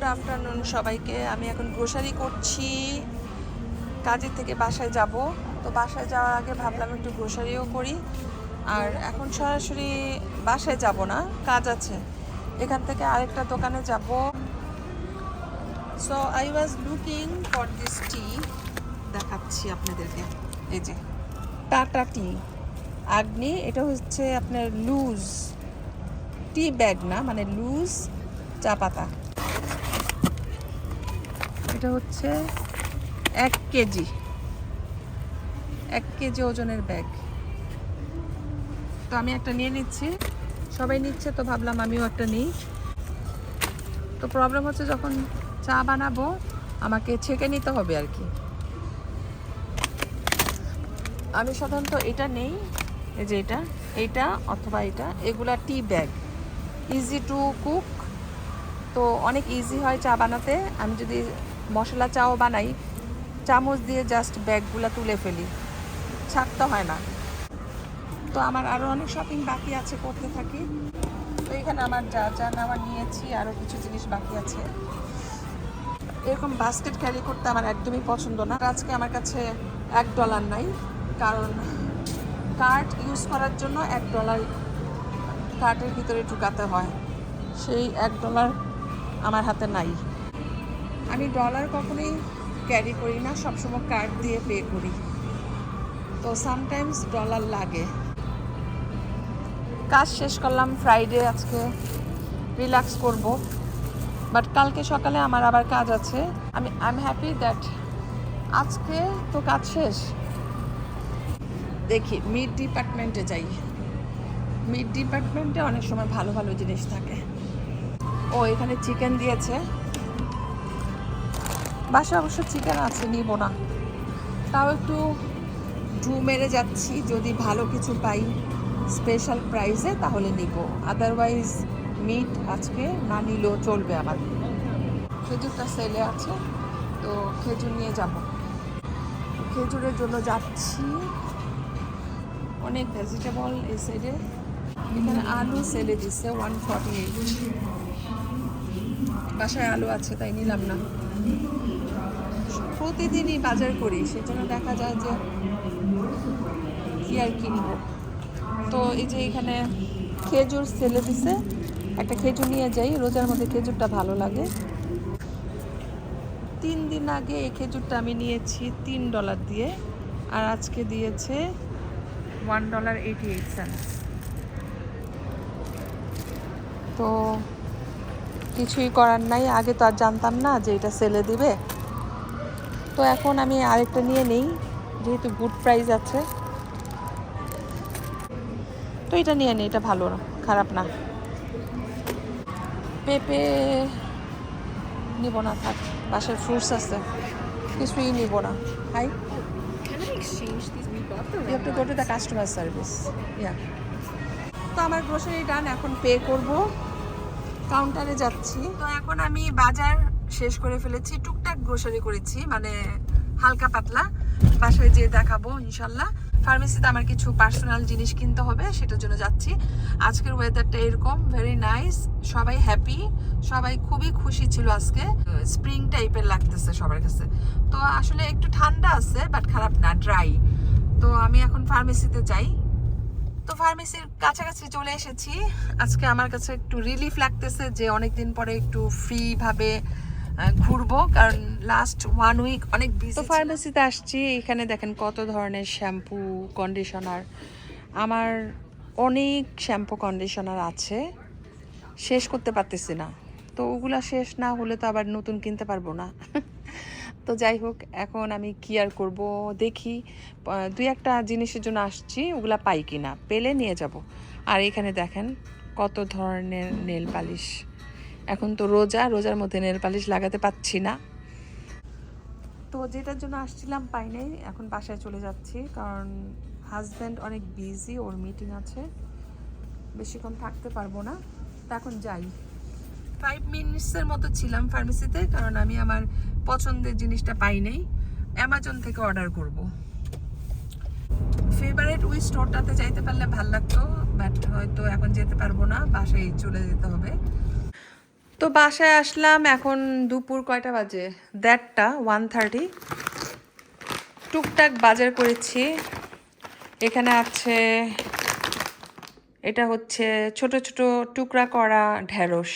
Good afternoon সবাইকে। আমি এখন গ্রোসারি করছি, কাজের থেকে বাসায় যাব। তো বাসায় যাওয়ার আগে ভাবলাম একটু গ্রোসারিও করি। আর এখন সরাসরি বাসায় যাব না, কাজ আছে, এখান থেকে আরেকটা দোকানে যাব। So I was looking for this টি, দেখাচ্ছি আপনাদেরকে। এই যে টাটা টি আগ্নি, এটা হচ্ছে আপনার লুজ টি ব্যাগ না, মানে লুজ চা পাতা। এটা হচ্ছে 1 কেজি ওজনের ব্যাগ। তো আমি একটা নিয়ে নিচ্ছি, সবাই নিচ্ছে তো ভাবলাম আমিও একটা নিই। তো প্রবলেম হচ্ছে যখন চা বানাবো আমাকে ছেঁকে নিতে হবে আর কি। আমি সাধারণত এটা নেই, এই যে এইটা অথবা এগুলা টি ব্যাগ, ইজি টু কুক। তো অনেক ইজি হয় চা বানাতে। আমি যদি মশলা চাও বানাই, চামচ দিয়ে জাস্ট ব্যাগগুলো তুলে ফেলি, ছাড়তে হয় না। তো আমার আরও অনেক শপিং বাকি আছে, করতে থাকি। তো এখানে আমার যা নেওয়া নিয়েছি, আরও কিছু জিনিস বাকি আছে। এরকম বাস্কেট ক্যারি করতে আমার একদমই পছন্দ না। আজকে আমার কাছে $1 নাই, কারণ কার্ড ইউজ করার জন্য $1 কার্টের ভিতরে ঢুকাতে হয়। সেই $1 আমার হাতে নাই। আমি ডলার কখনোই ক্যারি করি না, সবসময় কার্ড দিয়ে পে করি। তো সামটাইমস ডলার লাগে। কাজ শেষ করলাম ফ্রাইডে, আজকে রিল্যাক্স করব। বাট কালকে সকালে আমার আবার কাজ আছে। আই এম হ্যাপি দ্যাট আজকে তো কাজ শেষ। দেখি মিট ডিপার্টমেন্টে যাই। মিট ডিপার্টমেন্টে অনেক সময় ভালো ভালো জিনিস থাকে। ও এখানে চিকেন দিয়েছে, বাসায় অবশ্য চিকেন আছে, নিব না। তাও একটু ঢু মেরে যাচ্ছি, যদি ভালো কিছু পাই স্পেশাল প্রাইসে তাহলে নিব, আদারওয়াইজ মিট আজকে না নিলেও চলবে আমার। খেজুরটা সেলে আছে, তো খেজুর নিয়ে যাব। খেজুরের জন্য যাচ্ছি। অনেক ভেজিটেবল এই সাইডে। এখানে আলু সেলে দিচ্ছে 148। বাসায় আলু আছে তাই নিলাম না। প্রতিদিনই বাজার করি, সেজন্য দেখা যায় যে কি আর কিনব। তো এই যে এখানে খেজুর সেলে দিছে, একটা খেজুর নিয়ে যাই। রোজার মধ্যে খেজুরটা ভালো লাগে। 3 দিন আগে এই খেজুরটা আমি নিয়েছি $3 দিয়ে, আর আজকে দিয়েছে $1.88। তো কিছুই করার নাই, আগে তো আর জানতাম না যে এটা সেলে দিবে। তো এখন আমি আরেকটা নিয়ে নিই, যেহেতু গুড প্রাইস আছে। তো এটা নিয়ে নিই, এটা ভালো, খারাপ না। পেঁপে নিব না, থাক, বাসায় ফ্রুটস আছে, কিছুই নিব না। Hi, Can I exchange these? We bought the you have wrong to go to the ones. Customer service. Yeah, তো আমার গ্রোসারি ডান, এখন পে করব, কাউন্টারে যাচ্ছি। তো এখন আমি বাজার শেষ করে ফেলেছি, টুকটাক গ্রোসারি করেছি, মানে হালকা পাতলা, বাসায় যেয়ে দেখাবো ইনশাল্লাহ। ফার্মেসিতে আমার কিছু পার্সোনাল জিনিস কিনতে হবে, সেটার জন্য যাচ্ছি। আজকের ওয়েদারটা এরকম, ভেরি নাইস, সবাই হ্যাপি, সবাই খুবই খুশি ছিল আজকে। স্প্রিং টাইপের লাগতেছে সবার কাছে। তো আসলে একটু ঠান্ডা আছে, বাট খারাপ না, ড্রাই। তো আমি এখন ফার্মেসিতে যাই। তো ফার্মেসির কাছাকাছি চলে এসেছি। আজকে আমার কাছে একটু রিলিফ লাগতেছে যে অনেকদিন পরে একটু ফ্রি ভাবে ঘুরবো, কারণ লাস্ট 1 উইক অনেক বিজি। তো ফার্মেসিতে আসছি, এখানে দেখেন কত ধরনের শ্যাম্পু, কন্ডিশনার। আমার অনেক শ্যাম্পু কন্ডিশনার আছে, শেষ করতে পারতেছি না। তো ওগুলা শেষ না হলে তো আবার নতুন কিনতে পারবো না। তো যাই হোক, এখন আমি কি আর করব, দেখি 2-1টা জিনিসের জন্য আসছি, ওগুলা পাই কিনা, পেলে নিয়ে যাব। আর এখানে দেখেন কত ধরনের নেল পালিশ। এখন তো রোজার মধ্যে নেল পালিশ লাগাতে পাচ্ছি না। তো যেটার জন্য আসছিলাম পাই নাই, এখন বাসায় চলে যাচ্ছি, কারণ হাজব্যান্ড অনেক বিজি, ওর মিটিং আছে, বেশিক্ষণ থাকতে পারবো না। তো এখন যাই। 5 মিনিটসের মতো ছিলাম ফার্মেসিতে, কারণ আমি আমার পছন্দের জিনিসটা পাই নাই, অ্যামাজন থেকে অর্ডার করব। ফেভারিট ওই স্টোরটাতে যাইতে পারলে ভাল লাগতো, বাট হয়তো এখন যেতে পারবো না, বাসায় চলে যেতে হবে। তো বাসায় আসলাম, এখন দুপুর কয়টা বাজে, 1:30। টুকটাক বাজার করেছি। এখানে আছে, এটা হচ্ছে ছোট ছোট টুকরা করা ঢেঁড়স,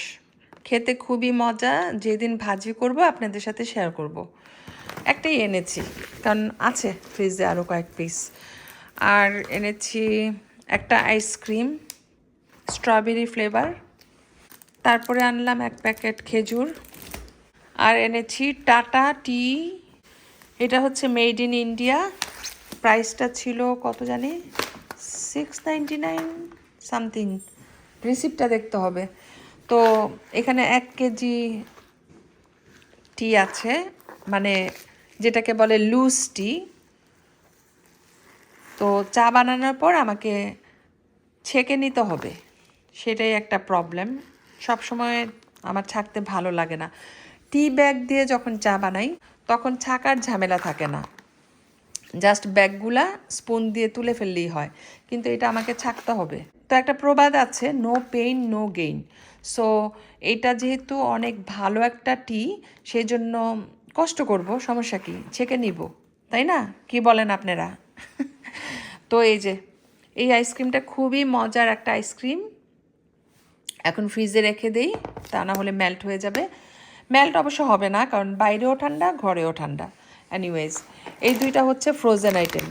খেতে খুবই মজা। যেদিন ভাজি করব আপনাদের সাথে শেয়ার করব। একটাই এনেছি কারণ আছে ফ্রিজে আরও কয়েক পিস। আর এনেছি একটা আইসক্রিম, স্ট্রবেরি ফ্লেভার। তারপরে আনলাম 1 প্যাকেট খেজুর। আর এনেছি টাটা টি, এটা হচ্ছে মেড ইন ইন্ডিয়া। প্রাইসটা ছিল কত জানি, 699 সামথিং, রিসিপ্টটা দেখতে হবে। তো এখানে 1 কেজি টি আছে, মানে যেটাকে বলে লুজ টি। তো চা বানানোর পর আমাকে ছেঁকে নিতে হবে, সেটাই একটা প্রবলেম। সবসময় আমার ছাঁকতে ভালো লাগে না। টি ব্যাগ দিয়ে যখন চা বানাই তখন ছাঁকার ঝামেলা থাকে না, জাস্ট ব্যাগগুলা স্পুন দিয়ে তুলে ফেললেই হয়। কিন্তু এটা আমাকে ছাঁকতে হবে। তো একটা প্রবাদ আছে, no pain no gain. So এটা যেহেতু অনেক ভালো একটা টি, সেই জন্য কষ্ট করব, সমস্যা কি, ছেঁকে নিব, তাই না? কি বলেন আপনারা? তো এই যে এই আইসক্রিমটা খুবই মজার একটা আইসক্রিম। এখন ফ্রিজে রেখে দেই, তা না হলে মেল্ট হয়ে যাবে। মেল্ট অবশ্য হবে না, কারণ বাইরেও ঠান্ডা ঘরেও ঠান্ডা। এনিওয়েজ, এই দুইটা হচ্ছে ফ্রোজেন আইটেম।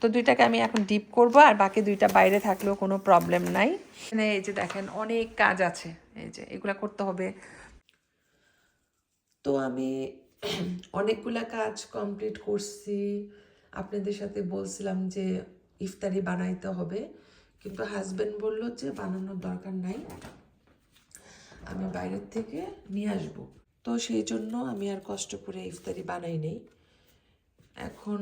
তো দুইটাকে আমি এখন ডিপ করব, আর বাকি দুইটা বাইরে থাকলেও কোনো প্রবলেম নাই। এখানে এই যে দেখেন অনেক কাজ আছে, এই যে এগুলা করতে হবে। তো আমি অনেকগুলা কাজ কমপ্লিট করছি। আপনাদের সাথে বলছিলাম যে ইফতারি বানাইতে হবে, কিন্তু হাজব্যান্ড বলল যে বানানোর দরকার নাই, আমি বাইরের থেকে নিয়ে আসবো। তো সেই জন্য আমি আর কষ্ট করে ইফতারি বানাই নেই। এখন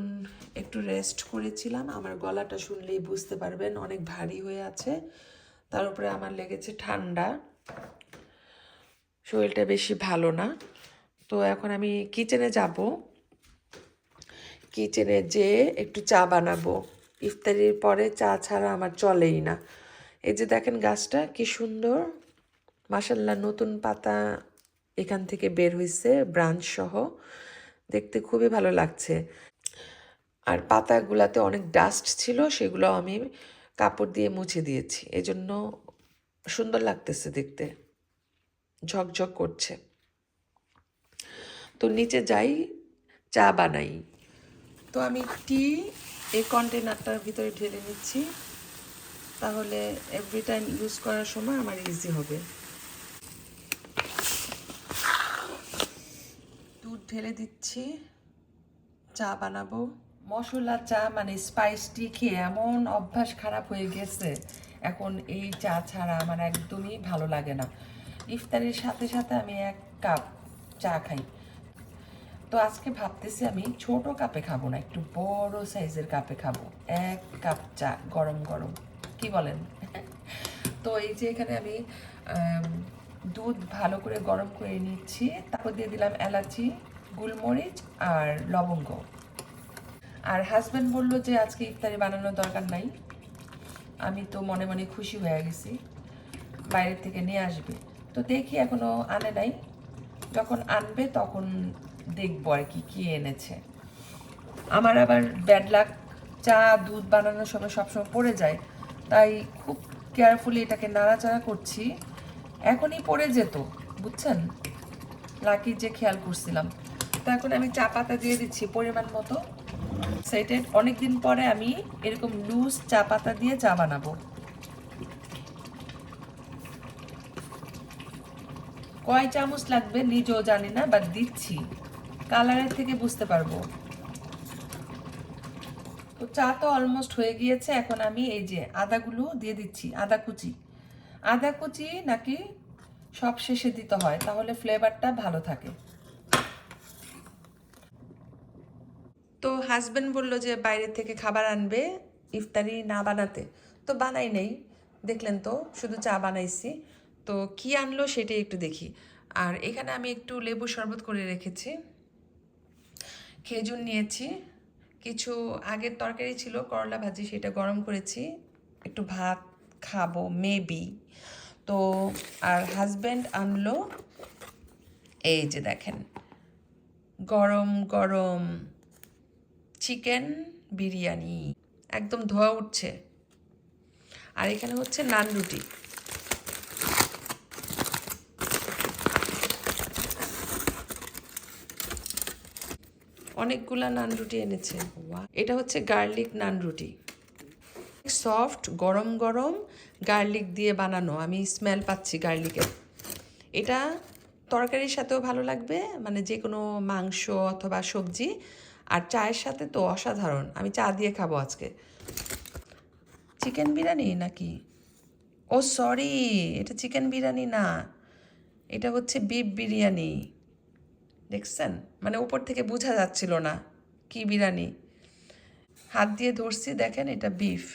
একটু রেস্ট করেছিলাম। আমার গলাটা শুনলেই বুঝতে পারবেন অনেক ভারী হয়ে আছে, তার উপরে আমার লেগেছে ঠান্ডা, শরীরটা বেশি ভালো না। তো এখন আমি কিচেনে যাব, কিচেনে যেয়ে একটু চা বানাবো। ইফতারির পরে চা ছাড়া আমার চলেই না। এই যে দেখেন গাছটা কি সুন্দর, মাশাআল্লাহ, নতুন পাতা এখান থেকে বের হয়েছে ব্রাঞ্চ সহ, দেখতে খুবই ভালো লাগছে। আর পাতাগুলাতে অনেক ডাস্ট ছিল, সেগুলো আমি কাপড় দিয়ে মুছে দিয়েছি, এজন্য সুন্দর লাগতেছে দেখতে, ঝকঝক করছে। তো নিচে যাই, চা বানাই। তো আমি টি এই কন্টেনারটার ভিতরে ঢেলে নিচ্ছি, তাহলে এভরি টাইম ইউজ করার সময় আমার ইজি হবে। দুধ ঢেলে দিচ্ছি, চা বানাবো। মশলা চা মানে স্পাইস টি খেয়ে এমন অভ্যাস খারাপ হয়ে গেছে, এখন এই চা ছাড়া আমার একদমই ভালো লাগে না। ইফতারির সাথে সাথে আমি 1 কাপ চা খাই। তো আজকে ভাবতেছি আমি ছোট কাপে খাবো না, একটু বড় সাইজের কাপে খাবো, 1 কাপ চা গরম গরম, কি বলেন? তো এই যে এখানে আমি দুধ ভালো করে গরম করে নিচ্ছি, তারপর দিয়ে দিলাম এলাচি, গোলমরিচ আর লবঙ্গ। আর হাজব্যান্ড বললো যে আজকে ইফতারি বানানোর দরকার নাই। আমি তো মনে মনে খুশি হয়ে গেছি, বাইরে থেকে নিয়ে আসবে। তো দেখি এখনো আনে নাই, যখন আনবে তখন দেখবো আর কি কি এনেছে। আমার আবার ব্যাড লাক, চা দুধ বানানোর সময় সবসময় পড়ে যায়, তাই খুব কেয়ারফুলি এটাকে নাড়াচাড়া করছি। এখনই পড়ে যেত, বুঝছেন, লাকি যে খেয়াল করছিলাম। তো এখন আমি চা পাতা দিয়ে দিচ্ছি পরিমাণ মতো। সেটা অনেকদিন পরে আমি এরকম লুজ চা পাতা দিয়ে চা বানাবো। কয় চামচ লাগবে নিজেও জানি না, বাট দিচ্ছি, কালারের থেকে বুঝতে পারবো। তো চা তো অলমোস্ট হয়ে গিয়েছে, এখন আমি এই যে আদাগুলো দিয়ে দিচ্ছি, আদা কুচি। আদা কুচি নাকি সব শেষে দিতে হয়, তাহলে ফ্লেভারটা ভালো থাকে। তো হাজব্যান্ড বললো যে বাইরে থেকে খাবার আনবে, ইফতারি না বানাতে, তো বানাই নেই, দেখলেন তো শুধু চা বানাইছি। তো কি আনলো সেটাই একটু দেখি। আর এখানে আমি একটু লেবু শরবত করে রেখেছি, খেজুর নিয়েছি, কিছু আগের তরকারি ছিল করলা ভাজি, সেটা গরম করেছি, একটু ভাত খাবো মেবি। তো আর হাজব্যান্ড আনলো এই যে দেখেন গরম গরম চিকেন বিরিয়ানি, একদম ধোয়া উঠছে। আর এখানে হচ্ছে নান রুটি। অনেকগুলা নান রুটি এনেছে। এটা হচ্ছে গার্লিক নান রুটি, সফট গরম গরম গার্লিক দিয়ে বানানো। আমি স্মেল পাচ্ছি গার্লিকের। এটা তরকারির সাথেও ভালো লাগবে, মানে যে কোনো মাংস অথবা সবজি, আর চায়ের সাথে তো অসাধারণ। আমি চা দিয়ে খাবো আজকে। চিকেন বিরিয়ানি নাকি? ও সরি, এটা চিকেন বিরিয়ানি না, এটা হচ্ছে বিফ বিরিয়ানি। দেখছেন, মানে উপর থেকে বোঝা যাচ্ছিল না কি বিরিয়ানি। হাত দিয়ে ধরছি, দেখেন এটা বিফ।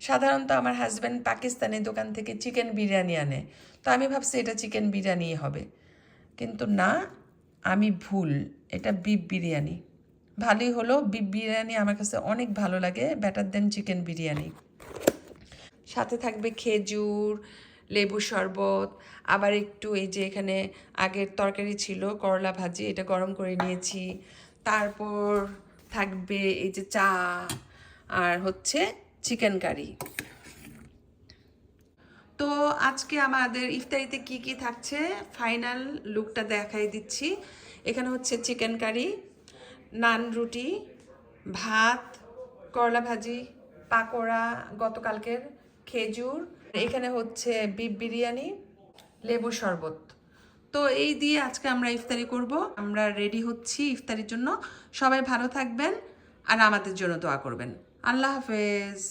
সাধারণত আমার হাজব্যান্ড পাকিস্তানি দোকান থেকে চিকেন বিরিয়ানি আনে, তো আমি ভাবছি এটা চিকেন বিরিয়ানি হবে, কিন্তু না, আমি ভুল, এটা বিফ বিরিয়ানি। ভালোই হলো, বিফ বিরিয়ানি আমার কাছে অনেক ভালো লাগে, বেটার দেন চিকেন বিরিয়ানি। সাথে থাকবে খেজুর, লেবু শরবত, আবার একটু এই যে এখানে আগের তরকারি ছিল করলা ভাজি, এটা গরম করে নিয়েছি। তারপর থাকবে এই যে চা, আর হচ্ছে চিকেন কারি। তো আজকে আমাদের ইফতারিতে কি কি থাকছে ফাইনাল লুকটা দেখাই দিচ্ছি। এখানে হচ্ছে চিকেন কারি, নান রুটি, ভাত, করলা ভাজি, পাকোড়া গতকালকের, খেজুর, এখানে হচ্ছে বিফ বিরিয়ানি, লেবু শরবত। তো এই দিয়ে আজকে আমরা ইফতারি করব। আমরা রেডি হচ্ছি ইফতারির জন্য। সবাই ভালো থাকবেন আর আমাদের জন্য দোয়া করবেন। আল্লাহ হাফেজ।